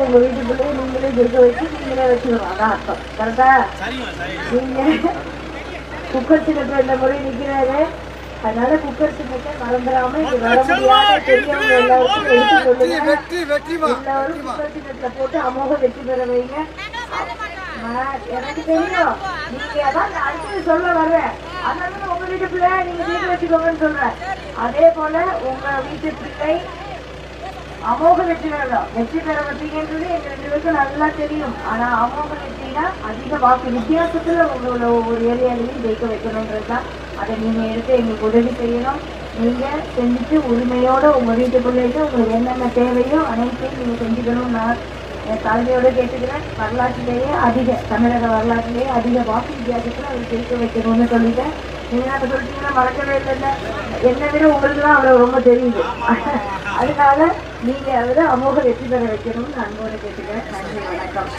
உங்க வீட்டுக்குள்ளேயே நீங்களே இருக்க வச்சு நீங்களே வச்சுக்கணும். அதான் அர்த்தம். கரெக்டா? நீங்க குக்கர் சின்னத்துல இந்த முறை நிக்கிறாரு. அதனால குக்கர் சின்னத்தை மறந்துடாம இங்க வர முடியாத பெரியவங்க எல்லாருக்கும் எடுத்து சொல்லுங்க. எல்லாரும் குக்கர் சின்னத்துல போட்டு அமோக வெற்றி பெற வைங்க. எனக்கு தெரியும் நீங்க அதான் அடுத்தது சொல்ல வர்றேன். அதனால உங்க வீட்டு பிள்ளை நீங்க வீட்டு வச்சுக்கோங்கன்னு சொல்றேன். அதே போல உங்க வீட்டு பிள்ளை அமோக வெற்றி பெறலாம். வெற்றி பெற வச்சீங்கன்றது எங்க 2 பேருக்கும் நல்லா தெரியும். ஆனா அமோக வெற்றினா அதிக வாக்கு வித்தியாசத்துல உங்களோட ஒவ்வொரு ஏரியாலையும் ஜெயிக்க வைக்கணும்ன்றதுதான். அதை நீங்க எடுத்து எங்களுக்கு உதவி செய்யணும். நீங்க செஞ்சுட்டு உரிமையோட உங்க வீட்டு பிள்ளைக்கு உங்களுக்கு என்னென்ன தேவையோ அனைத்தையும் நீங்க செஞ்சுக்கணும். நான் என் தலைமையோட கேட்டுக்கிறேன். வரலாற்றிலேயே தமிழக வரலாற்றிலேயே அதிக வாக்கு வித்தியாசத்துல அவர் ஜெயிக்க வைக்கணும்னு சொல்லிட்டேன். நீங்க அதை சொல்லிட்டீங்கன்னா மறக்கவே இல்லை. என்னை விட உங்களுக்கு தான் அவ்வளவு ரொம்ப தெரியுது. அதனால நீங்க அவரை அமோக வெற்றி பெற வைக்கணும்னு அன்போடு கேட்டுக்கிறேன். நன்றி, வணக்கம்.